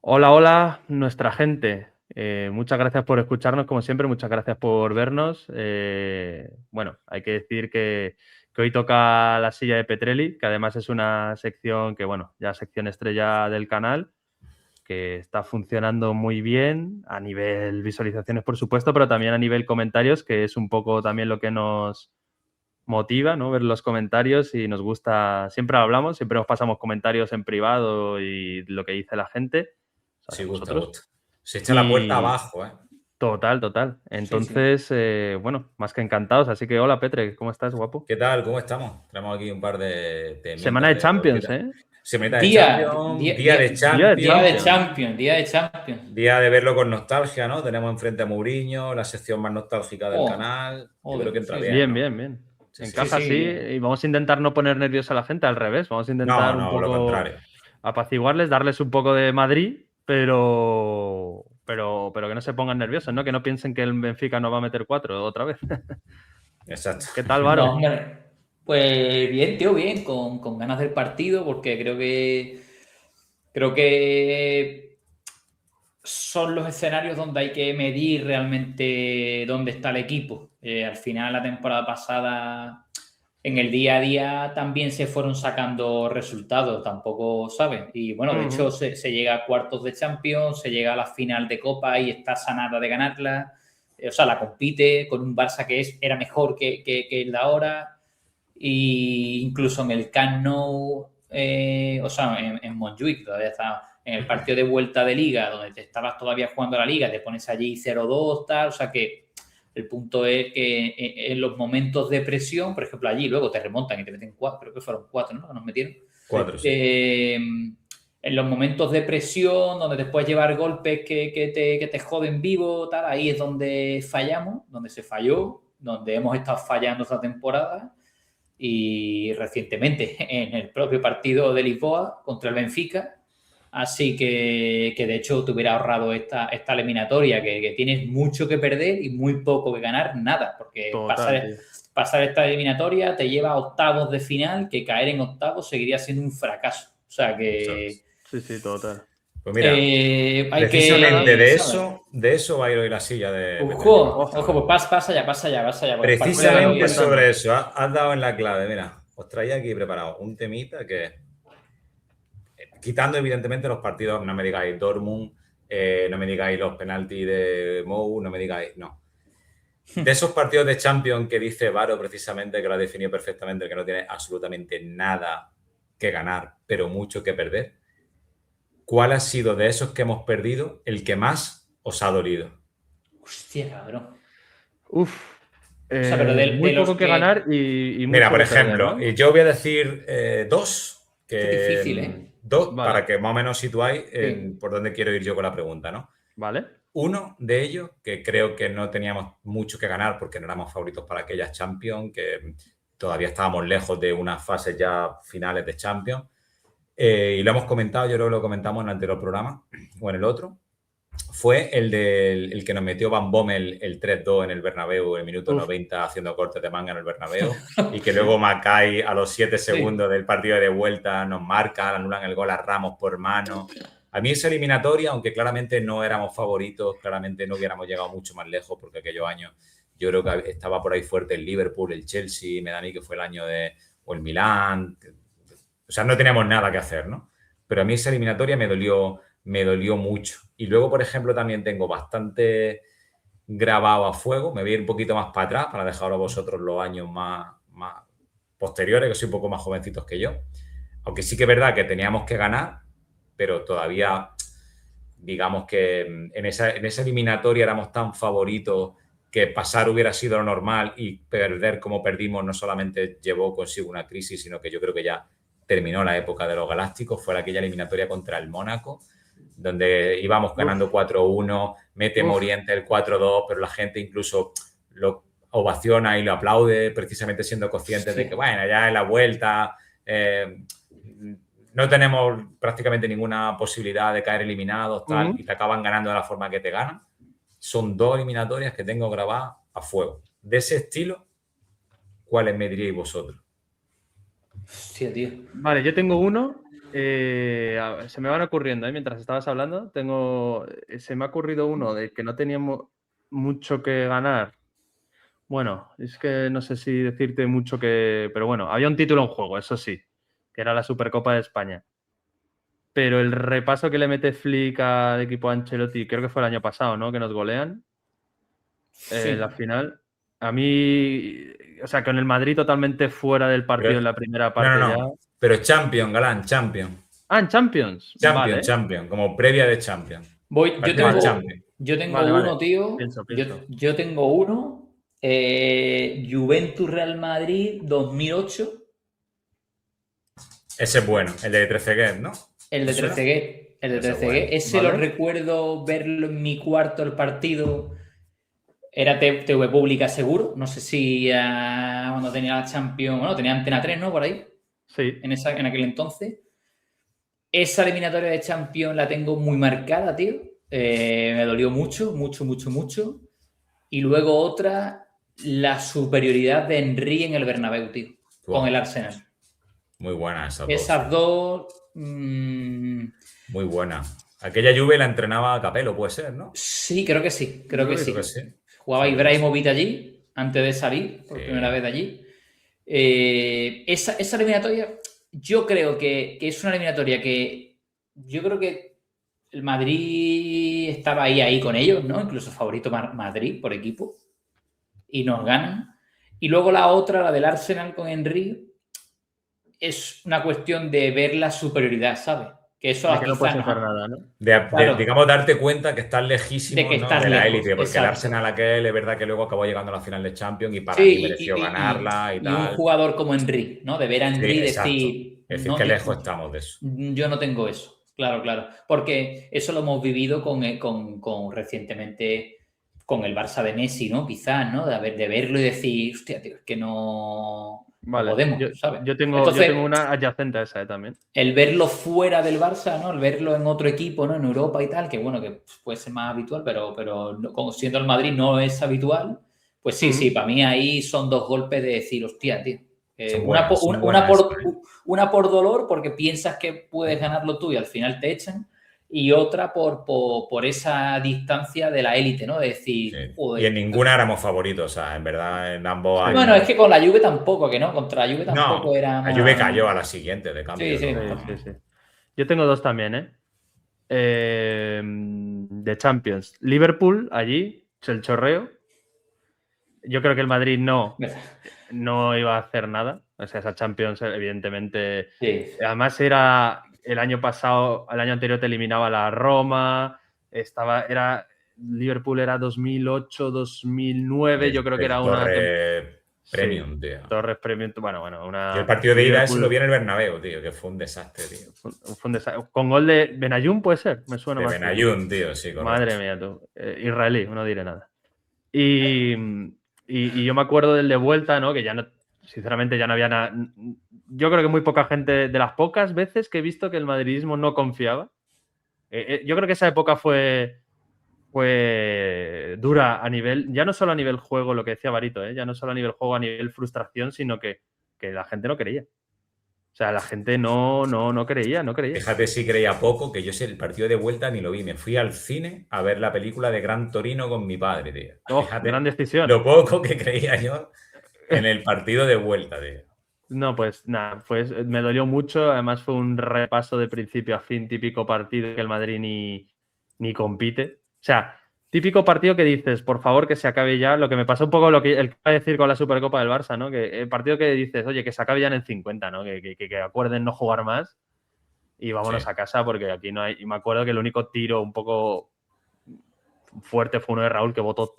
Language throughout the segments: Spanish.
Hola, hola, nuestra gente. Muchas gracias por escucharnos, como siempre, muchas gracias por vernos. Bueno, hay que decir que hoy toca la silla de Petrelli, que además es una sección que, bueno, ya sección estrella del canal, que está funcionando muy bien a nivel visualizaciones, por supuesto, pero también a nivel comentarios, que es un poco también lo que nos motiva, ¿no? Ver los comentarios y nos gusta, siempre hablamos, siempre nos pasamos comentarios en privado y lo que dice la gente, lo Sí, hacemos gusta, nosotros. gusta. Se echa la puerta Y abajo, ¿eh? total, total. Sí, sí. Entonces, bueno, más que encantados. Así que hola, Petre, ¿cómo estás, guapo? ¿Qué tal? ¿Cómo estamos? Tenemos aquí un par de Semana temitas de de Champions, cositas. ¿eh? Semanita de Día, Champions, día, día día, de Día de día de Champions, Champions. Champions, día de Champions. día de verlo con nostalgia, ¿no? Tenemos enfrente a Mourinho, la sección más nostálgica del Oh, canal. Yo creo joder, que entra sí, bien, sí. Bien, ¿no? bien, bien. Sí, sí. Sí, Encaja así sí. y vamos a intentar no poner nerviosa a la gente, al revés. Vamos a No, intentar un no, lo poco contrario. apaciguarles, darles un poco de Madrid, pero que no se pongan nerviosos, ¿no? Que no piensen que el Benfica no va a meter cuatro otra vez. Exacto. ¿Qué tal, No, Varo? hombre. Pues bien, tío, bien, con ganas del partido, porque creo que son los escenarios donde hay que medir realmente dónde está el equipo. Al final, la temporada pasada, en el día a día también se fueron sacando resultados, tampoco, ¿sabes? Y bueno, de hecho, Ujú. se llega a cuartos de Champions, se llega a la final de Copa y está sanada de ganarla. O sea, la compite con un Barça que era mejor que el de ahora. Y incluso en el Camp Nou, o sea, en Montjuic, todavía está en el partido de vuelta de Liga, donde te estabas todavía jugando a la Liga, te pones allí 0-2, tal, o sea que el punto es que en los momentos de presión, por ejemplo, allí luego te remontan y te meten cuatro, creo que fueron cuatro, ¿no? Que nos metieron. Cuatro, sí. En los momentos de presión, donde te puedes llevar golpes que te joden vivo, tal, ahí es donde fallamos, donde se falló, donde hemos estado fallando esta temporada y recientemente en el propio partido de Lisboa contra el Benfica. Así que de hecho te hubiera ahorrado esta eliminatoria, que tienes mucho que perder y muy poco que ganar, nada, porque Total, pasar, tío. pasar esta eliminatoria te lleva a octavos de final, que caer en octavos seguiría siendo un fracaso. O sea Eso es. que Sí, sí, total. Pues mira, hay precisamente que, ¿sabes? de eso va a ir hoy la silla de Petrelli. Ojo, ojo, pues pasa ya, pasa ya, pasa ya, por el partido de Cuéntanos, Precisamente hoy. sobre cuéntanos. eso, has dado en la clave. Mira, os traía aquí preparado un temita que quitando evidentemente los partidos, no me digáis Dortmund, no me digáis los penaltis de Mou, no me digáis, no. De esos partidos de Champions que dice Varo precisamente, que lo ha definido perfectamente, que no tiene absolutamente nada que ganar, pero mucho que perder, ¿cuál ha sido de esos que hemos perdido el que más os ha dolido? Hostia, cabrón. Uf, O sea, pero muy de los poco que ganar que... y Mira, mucho por que perder, ejemplo, ¿no? yo voy a decir dos, Qué difícil, ¿eh? dos Vale, para que más o menos situáis Sí. por dónde quiero ir yo con la pregunta, ¿no? vale. Uno de ellos, que creo que no teníamos mucho que ganar porque no éramos favoritos para aquellas Champions, que todavía estábamos lejos de unas fases ya finales de Champions. Y lo hemos comentado, yo creo que lo comentamos en el anterior programa o en el otro. Fue el que nos metió Van Bommel el 3-2 en el Bernabéu en el minuto Uf, 90 haciendo cortes de manga en el Bernabéu y que luego sí. Macay a los 7 Sí. segundos del partido de vuelta nos marca, anulan el gol a Ramos por mano. A mí esa eliminatoria, aunque claramente no éramos favoritos, claramente no hubiéramos llegado mucho más lejos porque aquellos años yo creo que estaba por ahí fuerte el Liverpool, el Chelsea, me da a mí que fue el año de o el Milán. O sea, no teníamos nada que hacer, ¿no? Pero a mí esa eliminatoria me dolió mucho. Y luego, por ejemplo, también tengo bastante grabado a fuego. Me voy a ir un poquito más para atrás para dejaros a vosotros los años más posteriores, que soy un poco más jovencitos que yo. Aunque sí que es verdad que teníamos que ganar, pero todavía, digamos que en esa eliminatoria éramos tan favoritos que pasar hubiera sido lo normal y perder como perdimos no solamente llevó consigo una crisis, sino que yo creo que ya terminó la época de los Galácticos. Fue aquella eliminatoria contra el Mónaco, donde íbamos Uf, ganando 4-1, mete uf. Moriente el 4-2, pero la gente incluso lo ovaciona y lo aplaude, precisamente siendo conscientes de que, Hostia. bueno, ya en la vuelta no tenemos prácticamente ninguna posibilidad de caer eliminados, tal, y Ujú. te acaban ganando de la forma que te ganan. Son dos eliminatorias que tengo grabadas a fuego. De ese estilo, ¿cuáles me diríais vosotros? Hostia, tío. Vale, yo tengo uno. Se me van ocurriendo, mientras estabas hablando, se me ha ocurrido uno de que no teníamos mucho que ganar. Bueno, es que no sé si decirte mucho que... Pero bueno, había un título en juego, eso sí, que era la Supercopa de España. Pero el repaso que le mete Flick al equipo Ancelotti, creo que fue el año pasado, ¿no? Que nos golean en la final. A mí, o sea, con el Madrid totalmente fuera del partido en la primera parte ya. No. Pero Champions, Galán, Champions. En Champions. Vale. Champions, como previa de Champions. Yo tengo Vale, uno, vale. tío. Pienso. Yo tengo uno. Juventus Real Madrid 2008. Ese es bueno, el de Trezeguet, ¿no? El de Trezeguet. Ese ¿vale? lo recuerdo verlo en mi cuarto, el partido. Era TV Pública seguro. No sé si cuando tenía la Champions... Bueno, tenía Antena 3, ¿no? Por ahí. Sí. En aquel entonces. Esa eliminatoria de Champions la tengo muy marcada, tío. Me dolió mucho. Y luego otra, la superioridad de Henry en el Bernabéu, tío. Con el Arsenal. Muy buena esas dos. Muy buena. Aquella Juve la entrenaba Capello, puede ser, ¿no? Sí, creo que sí. Creo que sí. Jugaba Sí, Ibrahimovic allí, antes de salir por primera vez de allí. Esa eliminatoria, yo creo que es una eliminatoria que yo creo que el Madrid estaba ahí con ellos, ¿no? Incluso favorito Madrid por equipo. Y nos ganan. Y luego la otra, la del Arsenal con Henry, es una cuestión de ver la superioridad, ¿sabes? Que eso que no puedes hacer nada, ¿no? Digamos, darte cuenta que estás lejísimo de la élite, porque exacto. el Arsenal aquel es verdad que luego acabó llegando a la final de Champions y para mí mereció ganarla y tal. Y un jugador como Henry, ¿no? De ver a Henry decir... Es decir, qué lejos estamos de eso. Yo no tengo eso, claro. Porque eso lo hemos vivido recientemente con el Barça de Messi, ¿no? Quizás, ¿no? De verlo y decir, hostia, tío, es que no... Vale, podemos, ¿sabes? Yo tengo una adyacente a esa también. El verlo fuera del Barça, ¿no? El verlo en otro equipo, ¿no? En Europa y tal, que bueno, que puede ser más habitual, pero como siendo el Madrid no es habitual, pues sí, para mí ahí son dos golpes de decir, hostia, tío. Una por dolor, porque piensas que puedes ganarlo tú y al final te echan, y otra por esa distancia de la élite, ¿no? De decir... Sí. Y en ninguna éramos favoritos, o sea, en verdad, en ambos años... Bueno, es que con la Juve tampoco, que no, contra la Juve tampoco era... La Juve cayó a la siguiente de cambio. Sí. Yo tengo dos también, de Champions. Liverpool, allí, el chorreo. Yo creo que el Madrid no iba a hacer nada. O sea, esa Champions, evidentemente... Sí. Además era... El año pasado, el año anterior te eliminaba la Roma, Liverpool era 2008, 2009, yo creo que era una... Premium, tío. Torres Premium, bueno, una... Y el partido de ida ese lo vi en el Bernabéu, tío, que fue un desastre, tío. Fue un desastre. Con gol de Benayoun, ¿puede ser? Me suena más. De Benayoun, tío, sí, correcto. Madre mía, tú. Israelí, no diré nada. Y yo me acuerdo del de vuelta, ¿no? Que ya no... Sinceramente ya no había nada. Yo creo que muy poca gente, de las pocas veces que he visto que el madridismo no confiaba. Yo creo que esa época fue dura a nivel, ya no solo a nivel juego, lo que decía Barito, ya no solo a nivel juego, a nivel frustración, sino que la gente no creía. O sea, la gente no creía. Fíjate si creía poco, que yo sé, el partido de vuelta ni lo vi. Me fui al cine a ver la película de Gran Torino con mi padre, tío. Fíjate, gran decisión. Lo poco que creía yo en el partido de vuelta, tío. No, pues nada, me dolió mucho. Además fue un repaso de principio a fin, típico partido que el Madrid ni compite. O sea, típico partido que dices, por favor, que se acabe ya. Lo que me pasó un poco lo que él va a decir con la Supercopa del Barça, ¿no? Que el partido que dices, oye, que se acabe ya en el 50, ¿no? Que acuerden no jugar más y vámonos a casa porque aquí no hay... Y me acuerdo que el único tiro un poco fuerte fue uno de Raúl que botó,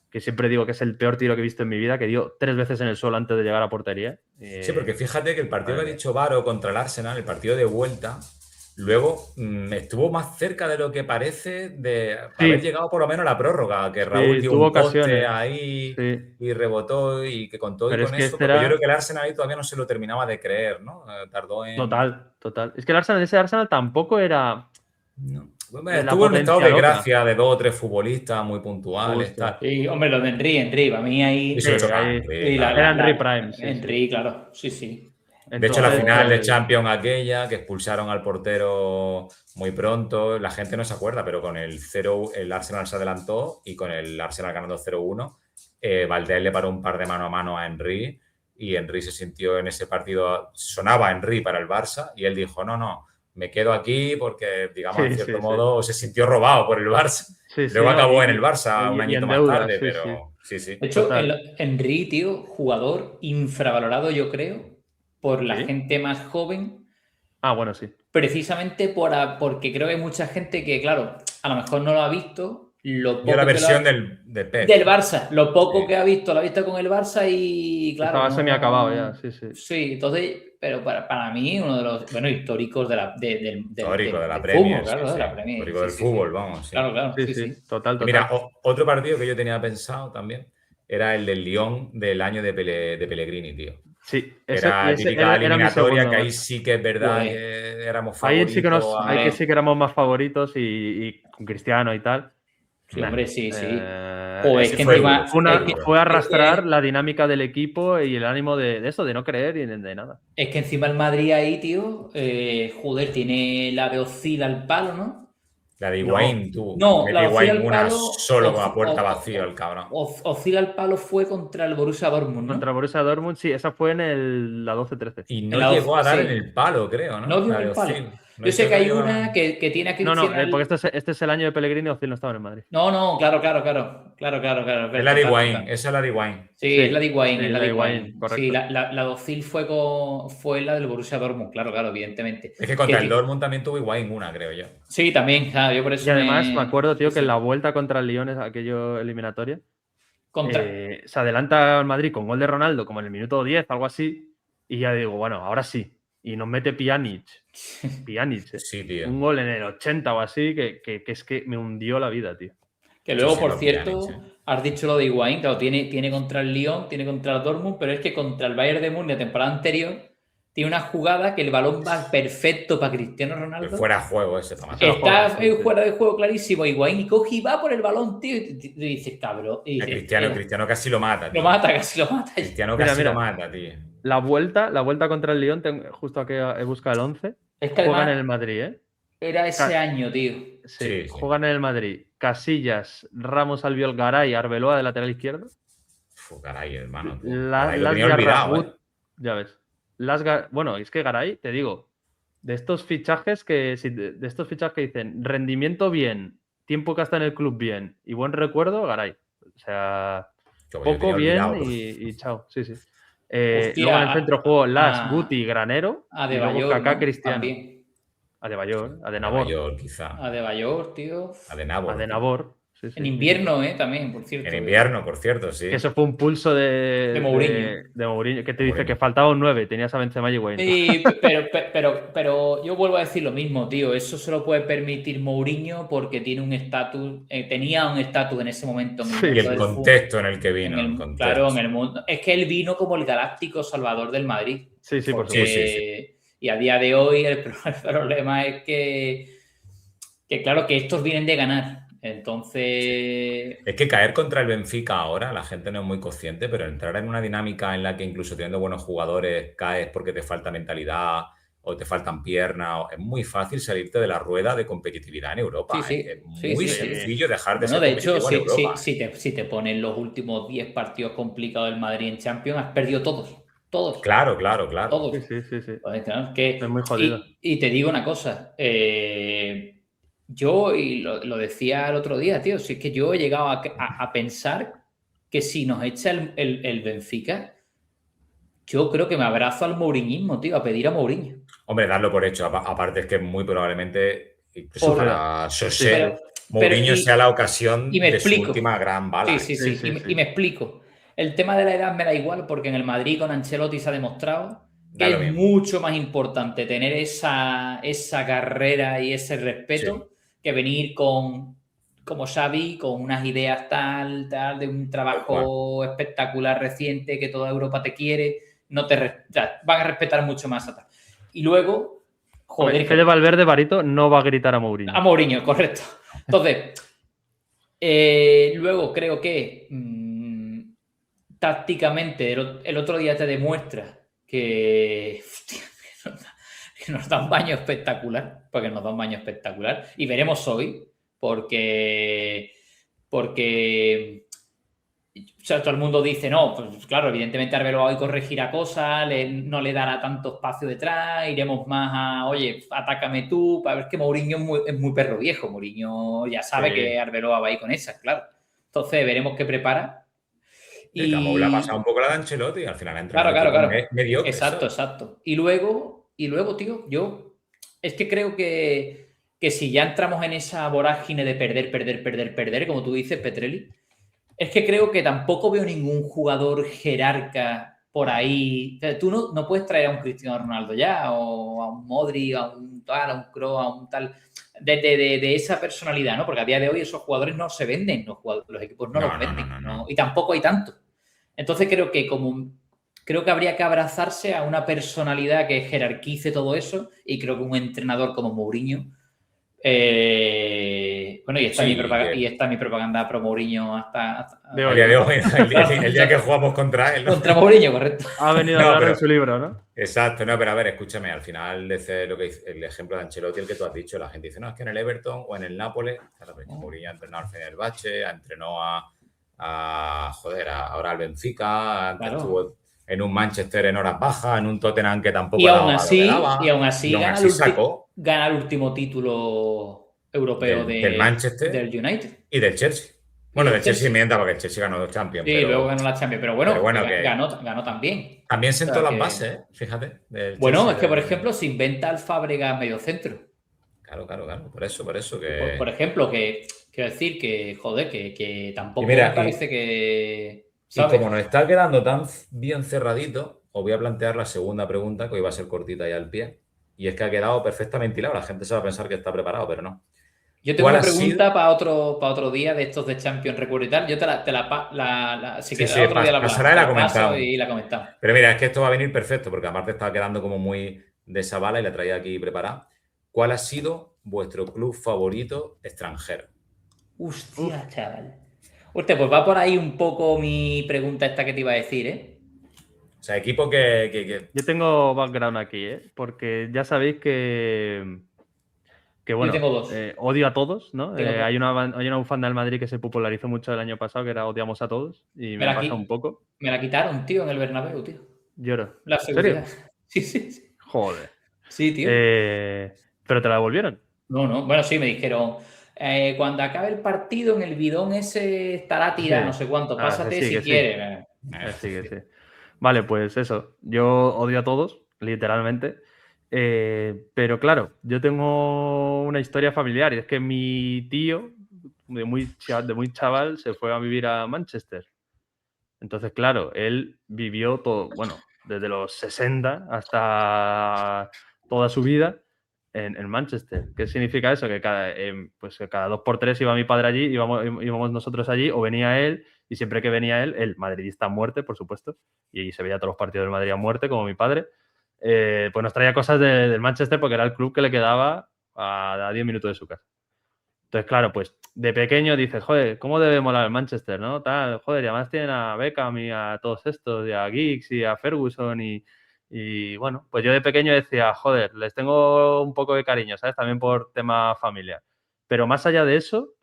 que siempre digo que es el peor tiro que he visto en mi vida, que dio 3 veces en el suelo antes de llegar a portería. Sí, porque fíjate que el partido que ha dicho Varo contra el Arsenal, el partido de vuelta, luego estuvo más cerca de lo que parece de haber llegado por lo menos a la prórroga, que Raúl dio un poste ahí y rebotó y que con todo y con eso, porque yo creo que el Arsenal ahí todavía no se lo terminaba de creer, ¿no? Tardó en... Total. Es que ese Arsenal tampoco era... No. Estuvo en un estado de gracia de 2 o 3 futbolistas muy puntuales. Tal. Sí, hombre, lo de Henry, para mí ahí... Era Henry Prime. Henry, claro, sí. De hecho, la Entonces, final de Champions aquella, que expulsaron al portero muy pronto, la gente no se acuerda, pero con el 0, el Arsenal se adelantó y con el Arsenal ganando 0-1, Valdés le paró un par de mano a mano a Henry y Henry se sintió en ese partido, sonaba Henry para el Barça y él dijo, no, me quedo aquí porque, digamos, en cierto modo se sintió robado por el Barça. Luego acabó en el Barça un añito más tarde, pero sí. De hecho, Henry, tío, jugador infravalorado, yo creo, por la gente más joven. Bueno, sí. Precisamente porque creo que hay mucha gente que, claro, a lo mejor no lo ha visto. Yo la versión del Pep. Del Barça. Lo poco que ha visto, lo ha visto con el Barça y, claro... Estaba semi-acabado ya, sí. Sí, entonces... Pero para mí, uno de los históricos de la Premier, claro, de la Premier. Histórico del fútbol, vamos. Sí. Claro. Sí. Total. Mira, otro partido que yo tenía pensado también era el del Lyon del año de Pellegrini, tío. Sí, era típica eliminatoria que ahí sí que es verdad que éramos favoritos. Ahí sí que éramos más favoritos y con Cristiano y tal. Sí, hombre, sí. Fue arrastrar la dinámica del equipo y el ánimo de eso, de no creer y de nada. Es que encima el Madrid ahí, tío, tiene la de oscila al palo, ¿no? La de Higuaín, tú. No, la de Higuaín una solo a puerta vacía, el cabrón. Oscila al palo fue contra el Borussia Dortmund, ¿no? Contra el Borussia Dortmund, sí, esa fue en la 12-13. Y no llegó a dar en el palo, creo, ¿no? No dio en el palo. Yo sé que hay una que tiene a Cristiano... No, porque este es el año de Pellegrini, Ozil no estaba en el Madrid. No, claro. Es la de Higuaín, esa es la de Higuaín. Sí, es la de Higuaín, correcto. Sí, la de Ozil fue la del Borussia Dortmund, claro, evidentemente. Es que contra el Dortmund también tuvo Higuaín una, creo yo. Sí, también, claro, yo por eso... Y además me acuerdo, tío, que en la vuelta contra el Lyon, aquello eliminatoria, se adelanta al Madrid con gol de Ronaldo, como en el minuto 10, algo así, y ya digo, bueno, ahora sí. Y nos mete Pjanic, Sí, tío. Un gol en el 80 o así, que es que me hundió la vida, tío. Que luego, por cierto, has dicho lo de Higuaín, claro, tiene contra el Lyon, tiene contra el Dortmund, pero es que contra el Bayern de Múnich la temporada anterior tiene una jugada que el balón va perfecto para Cristiano Ronaldo. Que fuera de juego ese. Está fuera de juego clarísimo Higuaín y coge y va por el balón, tío, y dices, cabrón. Cristiano casi lo mata, tío. Casi lo mata. Cristiano casi lo mata, tío. La vuelta contra el Lyon, justo aquí he buscado el 11, es que juegan en el Madrid, ¿eh? Era ese año, tío. Sí, juegan en el Madrid. Casillas, Ramos, Albiol, Garay, Arbeloa de lateral izquierdo. Garay, hermano. Ya ves. Bueno, es que Garay, te digo, de estos fichajes que dicen rendimiento bien, tiempo que está en el club bien y buen recuerdo, Garay. O sea, poco bien y chao. Sí. Luego en el centro jugó Guti, Granero, y luego Kaká, Cristiano. También. Adebayor, quizá. Adebayor, tío. Adenabor. Sí. En invierno, también, por cierto. En invierno, por cierto, sí. Que eso fue un pulso de Mourinho. Que te dice que faltaba un 9, tenías a Benzema y Higuaín. Sí, pero yo vuelvo a decir lo mismo, tío. Eso se lo puede permitir Mourinho porque tenía un estatus en ese momento. Y el contexto en el que vino. Claro, en el mundo. Es que él vino como el galáctico salvador del Madrid. Sí, por supuesto. Sí. Y a día de hoy el problema es que claro, que estos vienen de ganar. Entonces... Es que caer contra el Benfica ahora, la gente no es muy consciente, pero entrar en una dinámica en la que incluso teniendo buenos jugadores caes porque te falta mentalidad o te faltan piernas, es muy fácil salirte de la rueda de competitividad en Europa. Es muy sencillo dejar de ser competitivo en Europa. Si te ponen los últimos 10 partidos complicados del Madrid en Champions, has perdido todos. Claro. Todos. Sí. Pues, claro, que, es muy jodido. Y te digo una cosa, yo, y lo decía el otro día, tío, si es que yo he llegado a pensar que si nos echa el Benfica, yo creo que me abrazo al mouriñismo, tío, a pedir a Mourinho. Hombre, darlo por hecho. Aparte es que muy probablemente, incluso para José, Mourinho sea la ocasión de su última gran bala. Sí. Y me explico. El tema de la edad me da igual porque en el Madrid con Ancelotti se ha demostrado que es mucho más importante tener esa carrera y ese respeto que venir como Xavi, con unas ideas tal, de un trabajo espectacular reciente que toda Europa te quiere, van a respetar mucho más a tal. Y luego, Fede Valverde, Barito, no va a gritar a Mourinho. A Mourinho, correcto. Entonces, luego creo que tácticamente el otro día te demuestra hostia, que nos da un baño espectacular, porque nos da un baño espectacular. Y veremos hoy, porque o sea, todo el mundo dice, no, pues claro, evidentemente Arbeloa hoy corregirá cosas, no le dará tanto espacio detrás, iremos más a, oye, atácame tú, para ver que Mourinho es muy perro viejo. Mourinho ya sabe que Arbeloa va ahí con esas, claro. Entonces veremos qué prepara. Y Camou le ha pasado un poco la de Ancelotti, al final entra claro. mediocre. Exacto. Y luego, tío, yo es que creo que si ya entramos en esa vorágine de perder, como tú dices, Petrelli, es que creo que tampoco veo ningún jugador jerarca por ahí. O sea, tú no puedes traer a un Cristiano Ronaldo ya, o a un Modric, a un tal, a un Kroos, a un tal, de esa personalidad, ¿no? Porque a día de hoy esos jugadores no se venden, los equipos no los venden. No. Y tampoco hay tanto. Entonces creo que habría que abrazarse a una personalidad que jerarquice todo eso, y creo que un entrenador como Mourinho, bueno, y está mi propaganda pro Mourinho hasta el día de hoy, el día que jugamos contra él, ¿no? Contra Mourinho, correcto. Ha venido a hablar de su libro, ¿no? Exacto, no, pero a ver, escúchame, al final lo que el ejemplo de Ancelotti, el que tú has dicho, la gente dice, no, es que en el Everton o en el Nápoles, claro, pero Mourinho ha entrenado al Fenerbahce, entrenó ahora al Benfica, Claro. estuvo en un Manchester en horas bajas, en un Tottenham que tampoco y aún así sacó. Gana el último título europeo del Manchester del United. Y del Chelsea. Bueno, del Chelsea mienta porque el Chelsea ganó 2 Champions. Sí, luego ganó la Champions, pero bueno, que ganó también. También sentó las bases, fíjate. Bueno, Chelsea, es que, por ejemplo, se inventa el Fábregas medio centro. Claro. Por eso que... Por ejemplo, que quiero decir que, joder, que tampoco me parece que... ¿sabes? Y como nos está quedando tan bien cerradito, os voy a plantear la segunda pregunta, que hoy va a ser cortita ya al pie. Y es que ha quedado perfectamente hilado. La gente se va a pensar que está preparado, pero no. Yo tengo una pregunta para otro día de estos de Champions, recuerdo y tal. Yo te si quieres, otro día la comentamos. Pero mira, es que esto va a venir perfecto, porque aparte estaba quedando como muy de esa bala y la traía aquí preparada. ¿Cuál ha sido vuestro club favorito extranjero? Hostia, chaval. Hostia, pues va por ahí un poco mi pregunta esta que te iba a decir, ¿eh? O sea, equipo que... Yo tengo background aquí, ¿eh? Porque ya sabéis que bueno, yo tengo 2. Odio a todos, ¿no? Hay una bufanda del Madrid que se popularizó mucho el año pasado, que era odiamos a todos, y me pasa un poco. Me la quitaron, tío, en el Bernabéu, tío. Lloro. La seguridad. Sí. Joder. Sí, tío. ¿Pero te la devolvieron? No. Bueno, sí, me dijeron, cuando acabe el partido, en el bidón ese estará tirado, no sé cuánto. Pásate si quieres. Sí. Vale, pues eso. Yo odio a todos, literalmente. Pero claro, yo tengo una historia familiar, y es que mi tío, de muy chaval, se fue a vivir a Manchester. Entonces, claro, él vivió todo, bueno, desde los 60 hasta toda su vida en Manchester. ¿Qué significa eso? Que cada 2x3 iba mi padre allí, íbamos nosotros allí, o venía él, y siempre que venía él, madridista a muerte, por supuesto, y se veía todos los partidos del Madrid a muerte, como mi padre, pues nos traía cosas del Manchester, porque era el club que le quedaba a 10 minutos de su casa. Entonces, claro, pues de pequeño dices, joder, ¿cómo debe molar el Manchester, no? Tal, joder, y además tienen a Beckham y a todos estos, y a Giggs y a Ferguson y bueno, pues yo de pequeño decía, joder, les tengo un poco de cariño, ¿sabes? También por tema familiar. Pero más allá de eso,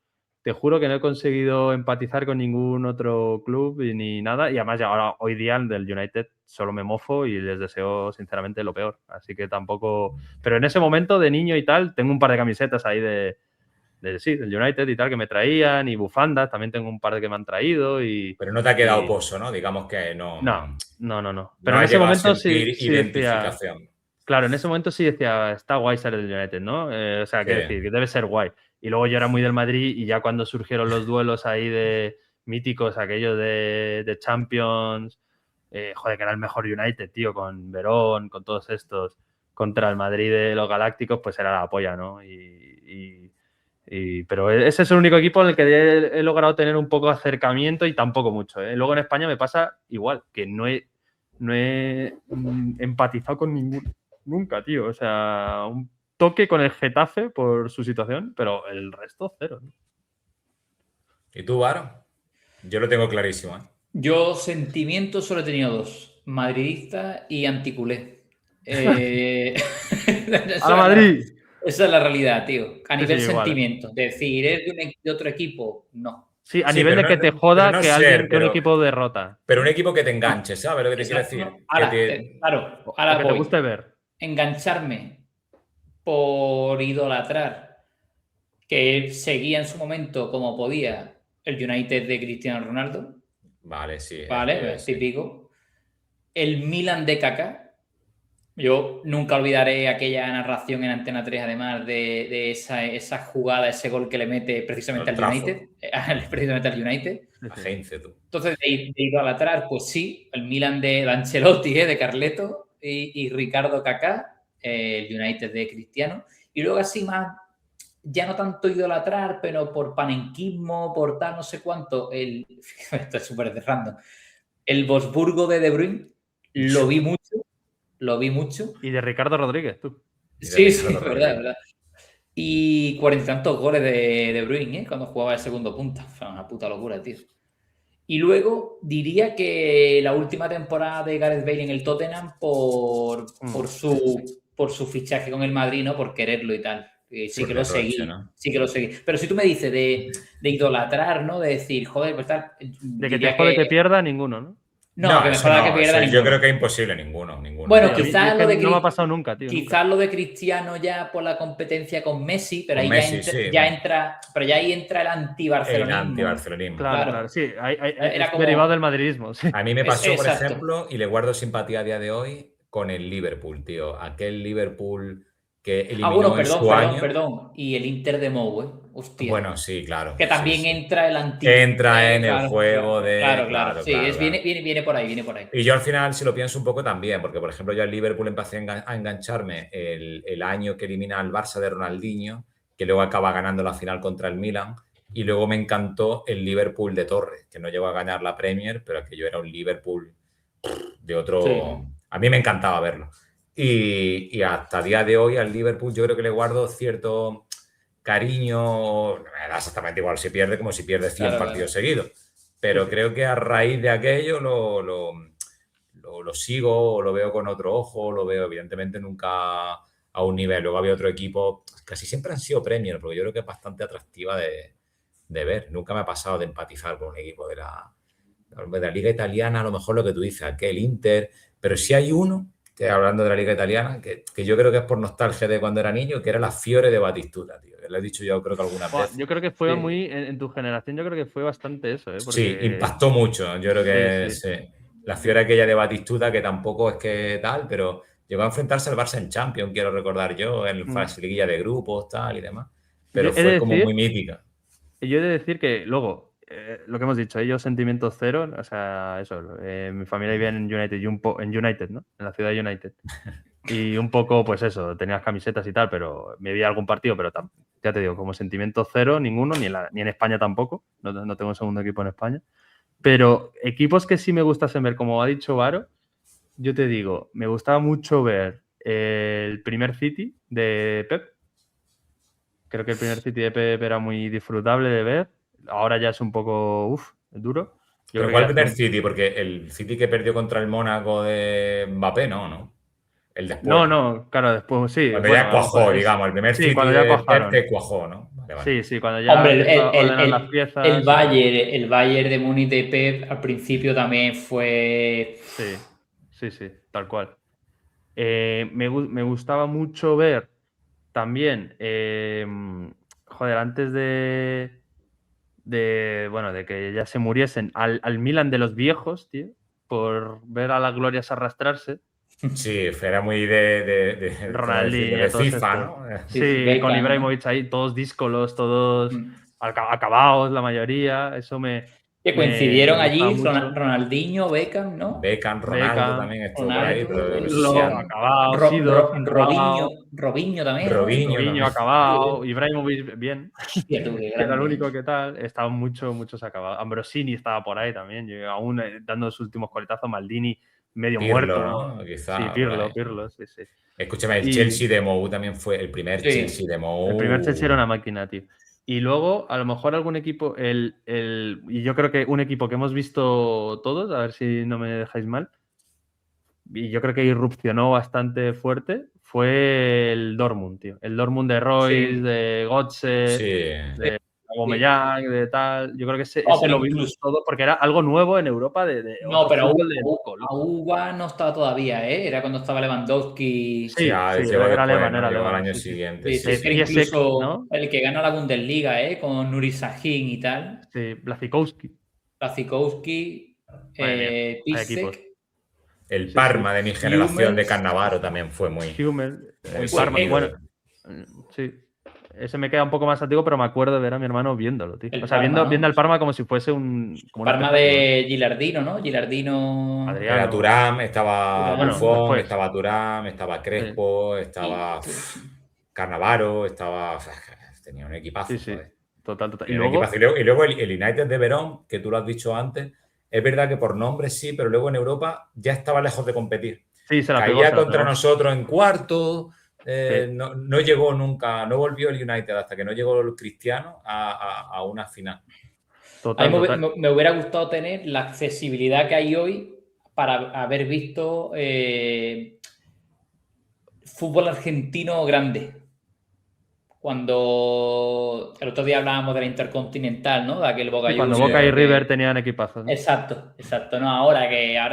te juro que no he conseguido empatizar con ningún otro club ni nada. Y además, ya ahora, hoy día, del United solo me mofo y les deseo, sinceramente, lo peor. Así que tampoco... Pero en ese momento, de niño y tal, tengo un par de camisetas ahí del United y tal, que me traían, y bufandas, también tengo un par de que me han traído. Pero no te ha quedado pozo, ¿no? Digamos que no. No. Pero en ese momento sí identificación. Decía, claro, en ese momento sí decía, está guay ser del United, ¿no? O sea, quiero decir, que debe ser guay. Y luego yo era muy del Madrid, y ya cuando surgieron los duelos ahí de míticos, aquellos de Champions, joder, que era el mejor United, tío, con Verón, con todos estos, contra el Madrid de los Galácticos, pues era la polla, ¿no? Pero ese es el único equipo en el que he logrado tener un poco de acercamiento, y tampoco mucho, ¿eh? Luego en España me pasa igual, que no he empatizado con ninguno nunca, tío. O sea, un toque con el Getafe por su situación, pero el resto cero, ¿no? ¿Y tú, Varo? Yo lo tengo clarísimo, ¿eh? Yo sentimientos solo he tenido 2. madridista y anticulé. ¡A la Madrid! Esa es la realidad, tío. A nivel sí, igual, sentimiento. Decir, ¿eres de otro equipo? No. Sí, a Sí, nivel pero de que no- te no- joda pero no que ser, un pero- equipo derrota. Pero un equipo que te No. enganche, ¿sabes lo que te quiero Exacto. decir? No. Ahora, claro, O ahora que te voy. guste ver. Engancharme por idolatrar, que seguía en su momento como podía el United de Cristiano Ronaldo, Vale, sí. ¿vale? sí. Típico. El Milan de Kaká. Yo nunca olvidaré aquella narración en Antena 3, además de esa jugada, ese gol que le mete precisamente El al United. Precisamente al United. A Heinze, tú. Entonces, de idolatrar, pues sí, el Milan de Ancelotti, de Carleto y Ricardo Kaká, el United de Cristiano. Y luego así más, ya no tanto idolatrar, pero por panenquismo, por tal, no sé cuánto, esto es súper random, el Wolfsburgo de Bruyne, lo vi mucho. Y de Ricardo Rodríguez, tú. Sí, es verdad. Y 40 y tantos goles de Bruyne, cuando jugaba el segundo punta. Fue una puta locura, tío. Y luego diría que la última temporada de Gareth Bale en el Tottenham por su fichaje con el Madrid, ¿no? Por quererlo y tal. Sí que lo seguí, ¿no? Sí que lo seguí. Pero si tú me dices de idolatrar, ¿no? De decir, joder, pues tal... De que te jode que pierda, ninguno, ¿no? No, que me joda que pierda ninguno. Yo creo que es imposible ninguno. Bueno, sí, quizás lo de no me ha pasado nunca, tío. Quizás lo de Cristiano ya por la competencia con Messi, pero con ahí Messi, ya entra el anti-barcelonismo. El anti-barcelonismo. Claro. Sí, es como... derivado del madridismo. Sí. A mí me pasó, por ejemplo, y le guardo simpatía a día de hoy, con el Liverpool, tío. Aquel Liverpool que eliminó en su año. Perdón. Y el Inter de Mou, hostia. Bueno, sí, claro. Que también entra el anti... Entra en el juego de... Claro. Sí, viene por ahí. Y yo al final, si lo pienso un poco también, porque por ejemplo yo al Liverpool empecé a engancharme el año que elimina al Barça de Ronaldinho, que luego acaba ganando la final contra el Milan, y luego me encantó el Liverpool de Torres, que no llegó a ganar la Premier, pero aquello era un Liverpool de otro... Sí. A mí me encantaba verlo. Y hasta día de hoy al Liverpool yo creo que le guardo cierto cariño, me da exactamente igual si pierde como si pierde 100 partidos seguidos, pero creo que a raíz de aquello lo sigo, o lo veo con otro ojo, lo veo evidentemente nunca a un nivel. Luego había otro equipo, casi siempre han sido Premier, porque yo creo que es bastante atractiva de ver. Nunca me ha pasado de empatizar con un equipo de la Liga Italiana, a lo mejor lo que tú dices, aquel Inter, pero sí hay uno, que hablando de la Liga Italiana, que yo creo que es por nostalgia de cuando era niño, que era la Fiore de Batistuta, tío. Lo he dicho yo creo que algunas veces. Yo creo que fue muy, en tu generación yo creo que fue bastante eso, porque... Sí, impactó mucho, yo creo que sí. La Fiore aquella de Batistuta, que tampoco es que tal, pero llegó a enfrentarse al Barça en Champions, quiero recordar yo, en fase liguilla de grupos, tal y demás, pero fue como muy mítica. Yo he de decir que luego, lo que hemos dicho, ellos sentimientos cero, o sea, eso, mi familia vivía en United, en United, ¿no? En la ciudad de United. Y un poco, pues eso, tenías camisetas y tal, pero me vi algún partido, pero ya te digo, como sentimiento cero, ninguno, ni en España tampoco, no tengo un segundo equipo en España. Pero equipos que sí me gustasen ver, como ha dicho Varo, yo te digo, me gustaba mucho ver el primer City de Pep. Creo que el primer City de Pep era muy disfrutable de ver. Ahora ya es un poco, duro. ¿Pero cuál primer City? Porque el City que perdió contra el Mónaco de Mbappé, no. El después. No, claro, después sí. Cuando ya cuajó, digamos. El primer City cuando ya de cuajó, ¿no? Vale. Sí, cuando ya ordenan las piezas. El Bayern de Múnich de Pep al principio también fue... Sí, tal cual. Me gustaba mucho ver también, antes de que ya se muriesen, al Milan de los viejos, tío, por ver a las glorias arrastrarse. Sí, era muy de Ronaldinho, de FIFA, ¿no? Sí, con Ibrahimovic ahí, todos díscolos, todos acabados, la mayoría. Eso que coincidieron allí Ronaldinho, Beckham, ¿no? Beckham, Ronaldo también estuvo por ahí. Robinho también. Robinho acabado, Ibrahimovic bien. Era el único que tal. Estaban muchos acabados. Ambrosini estaba por ahí también, aún dando los últimos coletazos. Maldini medio Pirlo, muerto, ¿no? Quizá, sí, Pirlo, sí. Escúchame, el Chelsea de Mou también fue el primer Chelsea de Mou. El primer Chelsea era una máquina, tío. Y luego, a lo mejor algún equipo, y yo creo que un equipo que hemos visto todos, a ver si no me dejáis mal, y yo creo que irrupcionó bastante fuerte, fue el Dortmund, tío. El Dortmund de Royce, Sí. de Götze, Sí. de Aubameyang, de tal. Yo creo que ese pero lo vimos todo porque era algo nuevo en Europa de No, otro pero fútbol de loco. Auba no estaba todavía, ¿eh? Era cuando estaba Lewandowski. Sí, llegó era después, alemán, ¿no? era Llegó al alemán. año Sí. siguiente. Sí, Sí, pero Piesek, incluso ¿no? el que gana la Bundesliga, ¿eh? Con Nuri Sahin y tal. Sí, Blaszczykowski. Blaszczykowski, Madre mía, hay equipos. Piszczek. El Parma de mi generación de Cannavaro también fue muy Hummels, el seguido. Parma. Bueno, sí. Ese me queda un poco más antiguo, pero me acuerdo de ver a mi hermano viéndolo, tío. El O sea, Parma, viendo ¿no? al Parma como si fuese un... como un Parma espectáculo. de Gilardino, ¿no? Gilardino. Adriano. Era Thuram, estaba Bueno, Buffon, después. estaba Thuram, estaba Crespo, estaba Cannavaro, estaba... Tenía un equipazo. Sí. Joder. Total. Y luego el United de Verón, que tú lo has dicho antes, es verdad que por nombre sí, pero luego en Europa ya estaba lejos de competir. Sí, se la pegó. Caía contra nosotros en cuarto. Sí. No llegó nunca, no volvió el United hasta que no llegó el Cristiano a una final. A mí me hubiera gustado tener la accesibilidad que hay hoy para haber visto fútbol argentino grande. Cuando el otro día hablábamos de la Intercontinental, ¿no? De aquel Boca Cuando Boca y River tenían equipazos, ¿no? Exacto. No, ahora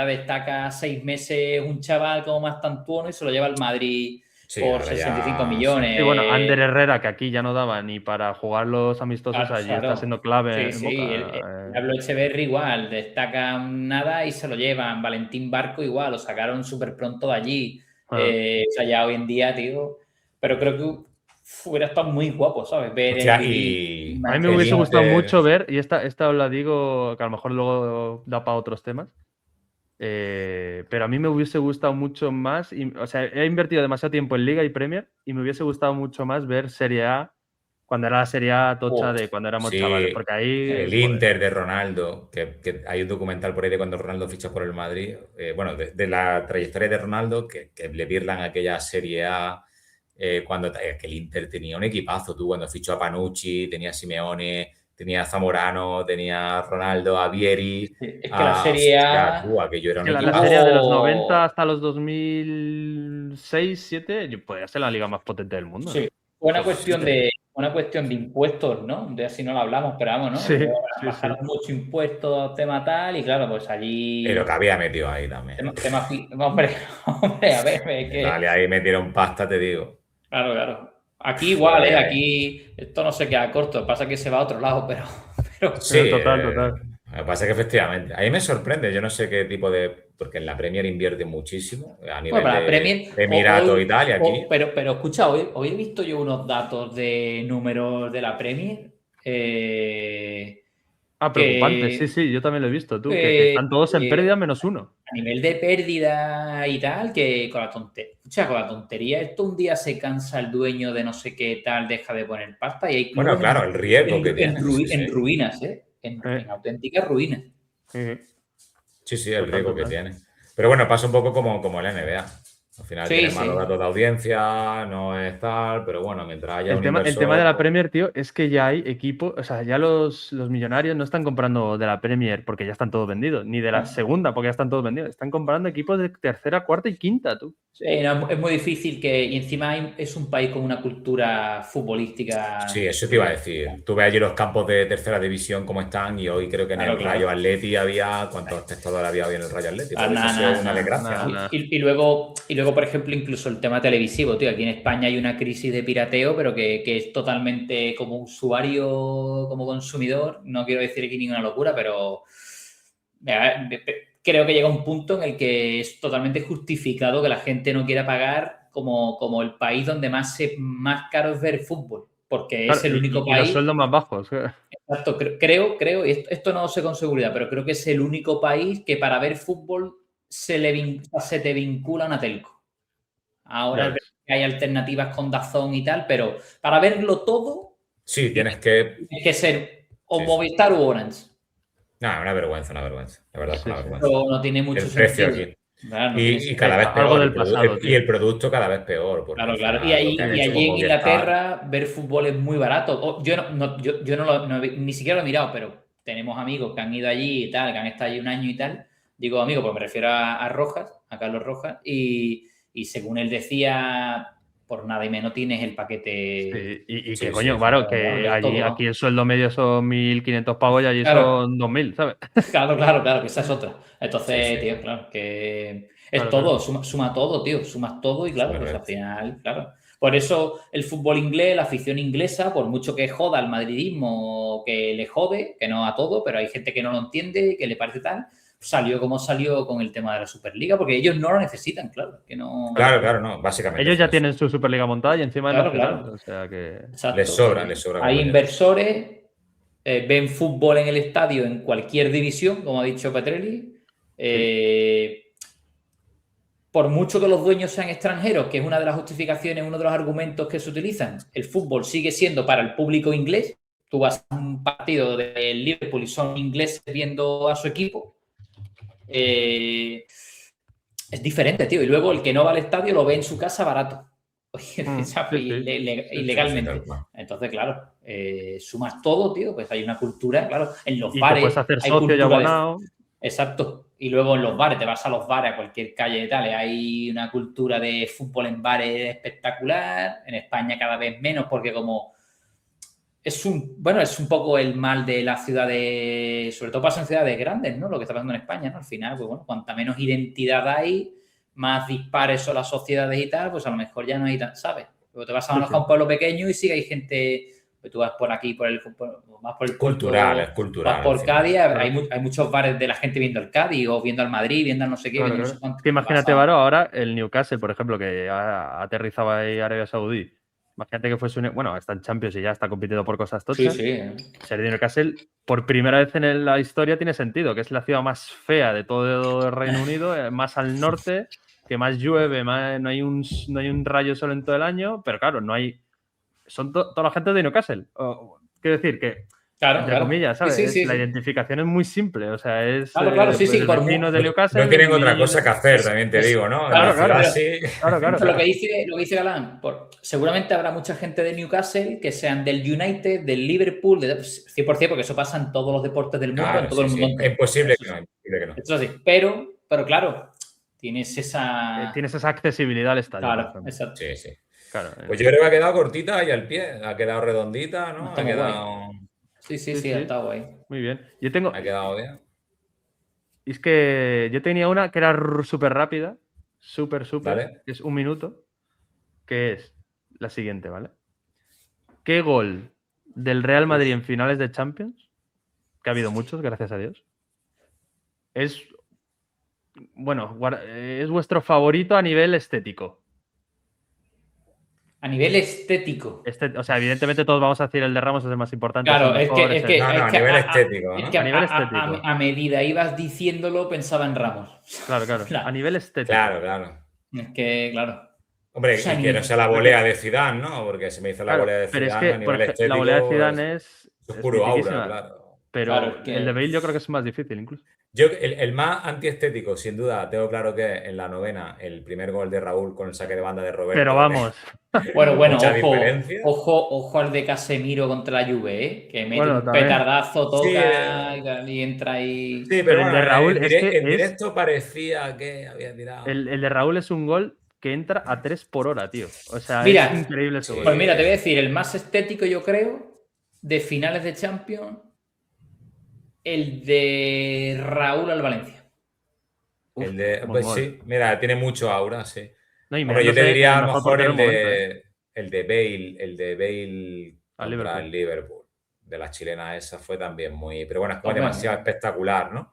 destaca 6 meses un chaval como Mastantuono y se lo lleva al Madrid por 65 millones. Sí, bueno, Ander Herrera, que aquí ya no daba ni para jugar los amistosos allí, está siendo clave en Boca. Pablo Echeverri igual, destacan nada y se lo llevan. Valentín Barco igual, lo sacaron súper pronto de allí. O sea, ya hoy en día, tío, pero creo que hubiera estado muy guapo, ¿sabes? Ver a mí me hubiese gustado mucho ver, y esta os la digo, que a lo mejor luego da para otros temas, pero a mí me hubiese gustado mucho más, o sea, he invertido demasiado tiempo en Liga y Premier y me hubiese gustado mucho más ver Serie A cuando era la Serie A tocha de cuando éramos chavales, porque ahí... El Inter de Ronaldo, que hay un documental por ahí de cuando Ronaldo ficha por el Madrid, bueno, de la trayectoria de Ronaldo, que le virlan aquella Serie A, cuando que el Inter tenía un equipazo, tú cuando fichó a Panucci, tenía a Simeone, tenía a Zamorano, tenía a Ronaldo, a Vieri. Es que la Serie A... aquello era un equipazo. La Serie A de los 90 hasta los 2006, 2007, podría ser la liga más potente del mundo. Sí, una cuestión de impuestos, ¿no? De así no lo hablamos, pero vamos, ¿no? Sí. Bajaron mucho impuestos, tema tal, y claro, pues allí... Pero que había metido ahí también. Hombre, a ver, es que... Dale, ahí metieron pasta, te digo. Claro. Aquí igual, aquí esto no se queda corto, pasa que se va a otro lado, pero... Sí, total. Lo que pasa es que efectivamente, a mí me sorprende, yo no sé qué tipo de... Porque en la Premier invierte muchísimo a nivel de Emiratos y tal, y aquí... Pero escucha, hoy he visto yo unos datos de números de la Premier. Preocupante, sí, yo también lo he visto, tú, que están todos en pérdida menos uno. A nivel de pérdida y tal, que con la tontería, esto un día se cansa el dueño de no sé qué tal, deja de poner pasta y hay clubes claro, el riesgo que tiene. En ruinas, en auténticas ruinas. Sí, el riesgo que tiene. Pero bueno, pasa un poco como el NBA. Al final tiene malos datos de audiencia, no es tal, pero bueno, mientras haya el tema de la Premier, tío, es que ya hay equipos, o sea, ya los millonarios no están comprando de la Premier porque ya están todos vendidos, ni de la segunda porque ya están todos vendidos, están comprando equipos de tercera, cuarta y quinta, tú. Sí, no, es muy difícil y encima es un país con una cultura futbolística. Sí, eso te iba a decir. Tú ves allí los campos de tercera división como están y hoy creo que en el Rayo Atleti había... ¿Cuántos espectadores había hoy en el Rayo Atleti? Una desgracia. Y luego, por ejemplo, incluso el tema televisivo, tío. Aquí en España hay una crisis de pirateo, pero que es totalmente como usuario, como consumidor. No quiero decir aquí ninguna locura, pero... Creo que llega un punto en el que es totalmente justificado que la gente no quiera pagar como el país donde más caro es ver fútbol, porque es el único país... Y los sueldos más bajos. Exacto, creo, y esto no sé con seguridad, pero creo que es el único país que para ver fútbol se te vincula a una telco. Ahora hay alternativas con DAZN y tal, pero para verlo todo... Sí, tienes que ser o Movistar o Orange. No, una vergüenza. La verdad es una vergüenza. Pero no tiene mucho el precio sentido. aquí. Claro, y cada vez peor. Algo del pasado, y el producto cada vez peor. Claro. Y allí en Inglaterra ver fútbol es muy barato. Yo ni siquiera lo he mirado, pero tenemos amigos que han ido allí y tal, que han estado allí un año y tal. Digo amigo, pues me refiero a Rojas, a Carlos Rojas, y según él decía, por nada y menos tienes el paquete. Sí, y Sí, que sí, coño, sí. claro, Claro, que es todo, aquí ¿no? el sueldo medio son 1.500 pavos y allí Claro. son 2.000, ¿sabes? Claro, que esa es otra. Sí, Entonces, sí. tío, claro, que es Claro, todo, claro. suma todo, tío, sumas todo y Es claro, pues al correcto. final, claro. Por eso el fútbol inglés, la afición inglesa, por mucho que joda al madridismo, que le jode, que no a todo, pero hay gente que no lo entiende, que le parece tal, salió como salió con el tema de la Superliga, porque ellos no lo necesitan, claro, que no... Claro, no, básicamente Ellos ya fue eso. tienen su Superliga montada y encima es nacional, Claro, o sea que... Les exacto. sobra, les sobra Hay completamente. inversores, ven fútbol en el estadio en cualquier división, como ha dicho Petrelli. Sí. Por mucho que los dueños sean extranjeros, que es una de las justificaciones, uno de los argumentos que se utilizan, el fútbol sigue siendo para el público inglés. Tú vas a un partido del Liverpool y son ingleses viendo a su equipo. Es diferente, tío. Y luego el que no va al estadio lo ve en su casa barato. ¿Sabes? Sí, sí. Sí, tal Ilegalmente. cual. Entonces, claro, sumas todo, tío. Pues hay una cultura, claro. En los Y te bares puedes hacer hay socio y cultura de... abonado. Exacto. Y luego en los bares, te vas a los bares, a cualquier calle y tal, hay una cultura de fútbol en bares espectacular. En España cada vez menos, porque como es un poco el mal de las ciudades, sobre todo pasa en ciudades grandes, ¿no? Lo que está pasando en España, ¿no? Al final, pues bueno, cuanta menos identidad hay, más dispares son las sociedades y tal, pues a lo mejor ya no hay tan, ¿sabes? Pero te vas a Sí, a un pueblo pequeño y sí que hay gente, pues tú vas por aquí, vas por el Cultural, es puerto, vas cultural al por final. Cádiz, claro, hay muchos bares de la gente viendo el Cádiz o viendo al Madrid, viendo al no sé qué, claro, viendo no claro. sé cuánto. Es que Te vas imagínate, Varo, ahora el Newcastle, por ejemplo, que ha aterrizado ahí Arabia Saudí. Imagínate que fuese un... Bueno, está en Champions y ya está compitiendo por cosas Sí, tochas. sí. Ser de Newcastle, por primera vez en la historia, tiene sentido, que es la ciudad más fea de todo el Reino Unido, más al norte, que más llueve, no hay un rayo sol en todo el año, pero claro, no hay... Son toda la gente de Newcastle. Quiero decir que, entre Claro. comillas, ¿sabes? La Sí. identificación es muy simple, o sea, es Claro, sí, pues sí, el vecino de No Newcastle tienen otra y... cosa que hacer, también te digo, ¿no? En la Claro, ciudad claro, sí. claro. Lo que dice Galán, seguramente habrá mucha gente de Newcastle que sean del United, del Liverpool, 100%, porque eso pasa en todos los deportes del mundo, en Claro, todo el mundo sí. Es entero. imposible Eso que sí, no, imposible que no. eso sí. Pero claro, tienes esa... Tienes esa accesibilidad al estadio, por Claro, ejemplo. exacto. Sí. Claro, Pues yo creo que ha quedado cortita y al pie, ha quedado redondita, ¿no? Está muy guay. sí, Sí, sí, está guay. muy bien. Yo tengo... Ha quedado bien. Es que yo tenía una que era súper rápida, súper, ¿Vale? que es 1 minuto, que es la siguiente, ¿vale? ¿Qué gol del Real Madrid en finales de Champions, que ha habido muchos, gracias a Dios, es, bueno, es vuestro favorito a nivel estético? A nivel estético. O sea, evidentemente todos vamos a decir el de Ramos es el más importante, es el Claro, mejor, es el... No, a nivel estético, es que ¿no? A nivel estético. a medida ibas diciéndolo pensaba en Ramos. Claro. A nivel estético. Claro. Es que, claro. Hombre, O sea, y que no sea la volea de Zidane, ¿no? Porque se me hizo la Claro, volea de pero es Zidane que a nivel la volea de estético, Zidane es puro aura, mitiquísima, claro. pero es el de que... Bale yo creo que es más difícil incluso. Yo, el más antiestético, sin duda, tengo claro que en la novena, el primer gol de Raúl con el saque de banda de Roberto. Pero vamos. Bueno, mucha diferencia. ojo al de Casemiro contra la Juve, ¿eh? Que mete un también. petardazo, toca Sí, y entra ahí. Sí, Pero pero el bueno, de Raúl en directo parecía que había tirado. el de Raúl es un gol que entra a 3 por hora, tío. O sea, Mira, es increíble ese gol. Pues mira, te voy a decir, el más estético, yo creo, de finales de Champions, el de Raúl al Valencia. El de, pues sí, mira, tiene mucho aura, sí. No, y Hombre, yo te diría a lo mejor el de Bale contra el Liverpool. De la chilena esa fue también muy... Pero bueno, es como demasiado espectacular, ¿no?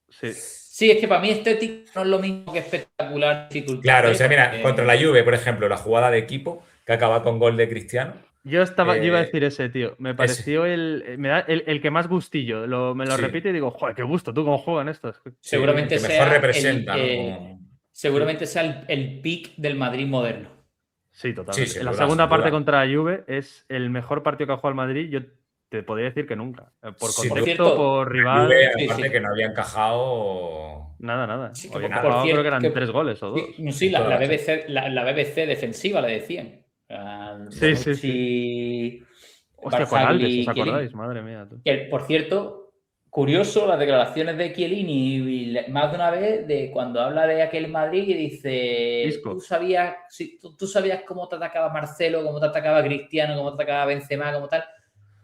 Sí, es que para mí estético no es lo mismo que espectacular. Claro, o sea, mira, contra la Juve, por ejemplo, la jugada de equipo que acaba con gol de Cristiano. Yo iba a decir ese, tío. Me pareció el que más gustillo. Me lo repite y digo, joder, qué gusto, tú cómo juegan estos. Seguramente que mejor representa, seguramente sea el pick del Madrid moderno. Sí, totalmente. En la segunda parte contra la Juve es el mejor partido que ha jugado el Madrid. Yo te podría decir que nunca. Por contexto, por rival. Juve, aparte que no había encajado. Nada. Sí, había encajado, creo que eran 3 goles o 2. Sí, la BBC defensiva le decían. Sí. Hostia, con Alves, ¿os acordáis? Madre mía. Tú. Que, por cierto, curioso las declaraciones de Chiellini y más de una vez de cuando habla de aquel Madrid y dice, Isco. tú sabías cómo te atacaba Marcelo, cómo te atacaba Cristiano, cómo te atacaba Benzema, cómo tal.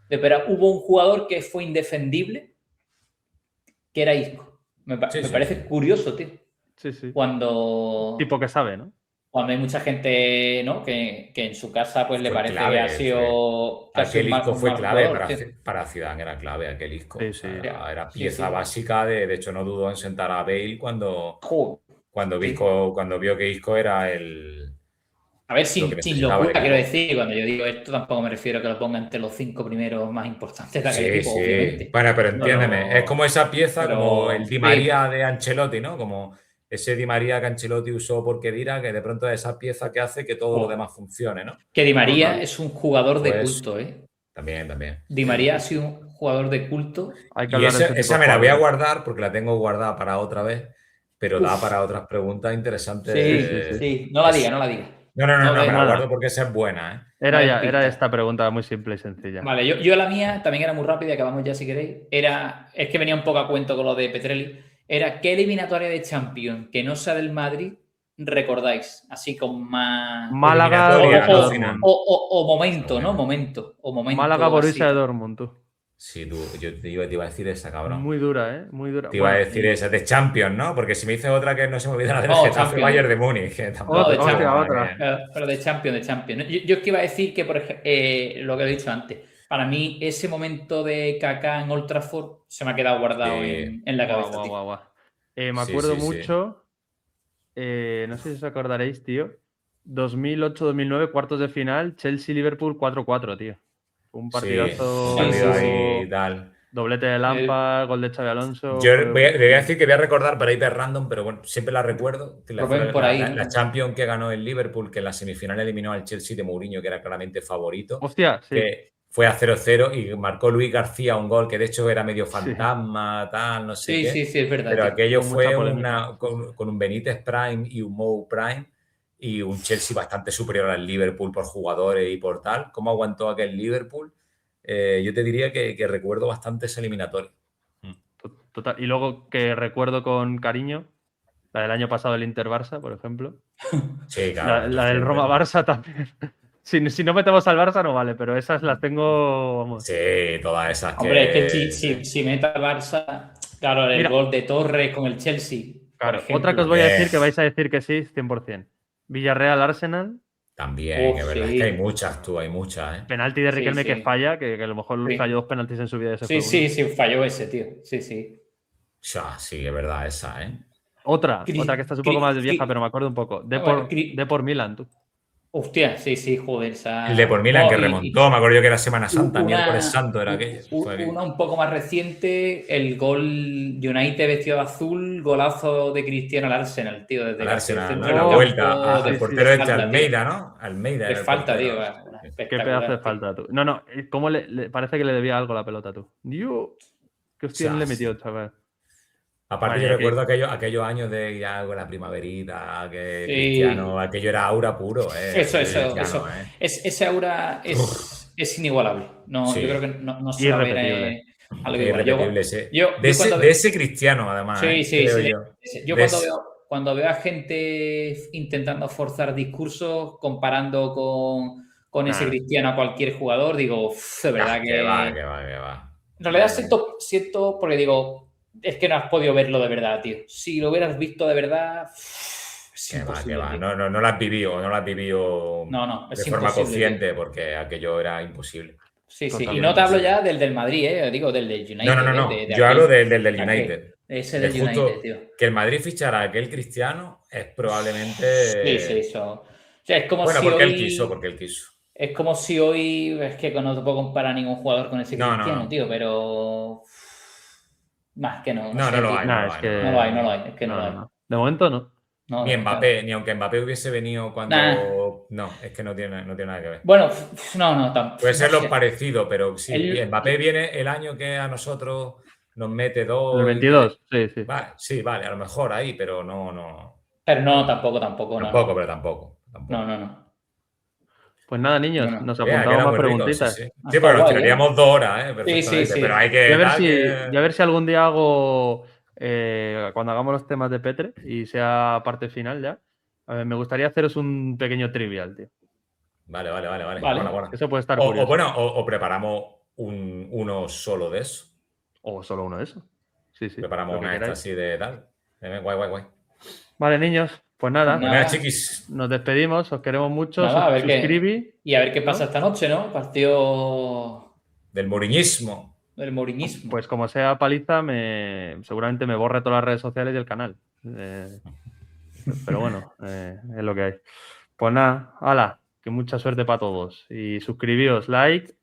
Pero hubo un jugador que fue indefendible, que era Isco. Me parece curioso, tío. Sí, sí. Cuando... Tipo que sabe, ¿no? Cuando hay mucha gente, ¿no? que en su casa pues le parece clave, que ha sido aquel Isco fue clave jugador, para Zidane, era clave aquel Isco. Sí, o sea, sí. era pieza básica de hecho no dudó en sentar a Bale cuando vio que Isco era el a ver, lo sin que necesitaba locura, el equipo. quiero decir, cuando yo digo esto tampoco me refiero a que lo ponga entre los 5 primeros más importantes de aquel equipo, obviamente. Bueno, pero entiéndeme, es como esa pieza, como el Di María de Ancelotti, ¿no? Como ese Di María que Ancelotti usó por Khedira, que de pronto es esa pieza que hace que todo lo demás funcione, ¿no? Que Di María es un jugador de Pues, culto, ¿eh? También. Di María ha sido un jugador de culto. Hay que Y hablar de ese tipo esa de me la voy a jugadores. guardar porque la tengo guardada para otra vez, pero da para otras preguntas interesantes. Sí. No la diga. No, me la nada. guardo porque esa es buena, ¿eh? Era esta pregunta muy simple y sencilla. Vale, yo la mía también era muy rápida, acabamos ya si queréis. Es que venía un poco a cuento con lo de Petrelli. Era ¿qué eliminatoria de Champions que no sea del Madrid recordáis? Así con más... Málaga, eliminatoria, Borussia alucinante. Dortmund. O momento, ¿no? Momento Málaga, Borussia así. Dortmund, tú. Sí, yo te iba a decir esa, cabrón. Muy dura, ¿eh? Muy dura. Te iba a decir esa, de Champions, ¿no? Porque si me dices otra que no se me olvida la del No, Getafe Champions. Bayern de Múnich. Que tampoco No, de Hostia, Champions. otra. Pero de Champions. Yo es que iba a decir que, por ejemplo, lo que he dicho antes, para mí ese momento de Kaká en Old Trafford se me ha quedado guardado en la cabeza. Guau. Me acuerdo mucho, no sé si os acordaréis, tío, 2008-2009, cuartos de final, Chelsea-Liverpool 4-4, tío. Un partidazo, ahí, tal. doblete de Lampard, gol de Xabi Alonso. Yo le voy a decir que voy a recordar para ir de random, pero bueno, siempre la recuerdo. La Champions que ganó el Liverpool, que en la semifinal eliminó al Chelsea de Mourinho, que era claramente favorito. Hostia, sí. Que fue a 0-0 y marcó Luis García un gol que de hecho era medio fantasma, tal, no sé qué. Sí, es verdad. Pero aquello fue con un Benítez Prime y un Mou Prime y un Chelsea bastante superior al Liverpool por jugadores y por tal. ¿Cómo aguantó aquel Liverpool? Yo te diría que recuerdo bastante ese eliminatorio. Total. Y luego que recuerdo con cariño, la del año pasado el Inter-Barça, por ejemplo. Sí, claro. La del Roma-Barça también. Si no metemos al Barça no vale, pero esas las tengo, vamos. Sí, todas esas. Hombre, es que si mete al Barça, claro, el gol de Torres con el Chelsea. Claro, por ejemplo. otra que os voy a decir que vais a decir que sí, 100%. Villarreal-Arsenal. También, es verdad, es que hay muchas, ¿eh? Penalti de Riquelme que falla, que a lo mejor falló 2 penaltis en su vida. Sí, falló ese, tío. Sí. Ya, sí, es verdad esa, ¿eh? Otra que esta es un poco más vieja, pero me acuerdo un poco. De por Milan, tú. Hostia, sí, joder. El de por Milan que remontó, me acuerdo yo que era Semana Santa, miércoles santo era aquello. Una un poco más reciente, el gol United vestido de azul, golazo de Cristiano al Arsenal, tío. Desde el Arsenal, la vuelta al portero este Almeida, ¿no? Almeida. Es falta, tío. Qué pedazo de falta, tú. No, ¿cómo le parece que le debía algo la pelota, tú? Dios, qué hostia le metió, chaval. Aparte, yo recuerdo aquellos años de ya con la primaverita, que Cristiano, aquello era aura puro. Eso. Ese aura es inigualable. No, yo creo que no se va a ver algo igual. De ese Cristiano, además. Sí. Yo cuando veo a gente intentando forzar discursos, comparando con ese Cristiano a cualquier jugador, digo, de verdad que va. En realidad siento porque digo, es que no has podido verlo de verdad, tío. Si lo hubieras visto de verdad, es imposible. No lo has vivido, de forma consciente, tío. Porque aquello era imposible. Sí. Y no te hablo ya del Madrid, digo del United. No. Yo hablo del United. Ese del United, tío. Que el Madrid fichara a aquel Cristiano es probablemente... Sí, eso. O sea, es como si porque hoy... él quiso. Es como si hoy... Es que no te puedo comparar a ningún jugador con ese Cristiano, tío, pero... Más que no. No lo hay. No lo hay. Es que no lo hay. De momento no. Ni Mbappé, ni aunque Mbappé hubiese venido cuando... No, es que no tiene nada que ver. Bueno, no, tampoco. Puede ser lo parecido, pero si Mbappé viene el año que a nosotros nos mete 2... El 22, sí. Vale, a lo mejor ahí, pero no. Pero no, tampoco. Tampoco. No. Pues nada, niños, Bueno, nos Que era apuntamos más muy rico, preguntitas. sí. Sí, Ha sí, estado pero nos guay, tiraríamos 2 horas, ¿eh? Sí, sí, Perfectamente. sí. Pero hay Y que a ver dar si, que... y a ver si algún día hago, cuando hagamos los temas de Petre y sea parte final ya, a ver, me gustaría haceros un pequeño trivial, tío. Vale. Vale. Bueno. Eso puede estar O curioso. bueno, o preparamos uno solo de eso. O solo uno de eso. Sí, sí. Preparamos Lo que una esta queráis. así de tal. Guay. Vale, niños, pues nada, Pues Pues nada, chiquis. nos despedimos, os queremos mucho. Nada, a ver Suscribí. y a ver qué pasa ¿no? esta noche, ¿no? Partido Del moriñismo. del moriñismo. Pues como sea paliza, seguramente me borre todas las redes sociales y el canal. Pero bueno, es lo que hay. Pues nada, hala, que mucha suerte para todos. Y suscribíos, like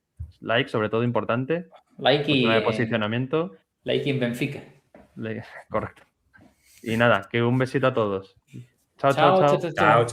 sobre todo importante. Like Por tema de posicionamiento. like en Benfica. Correcto. Y nada, que un besito a todos. Chao. Chao. Chao.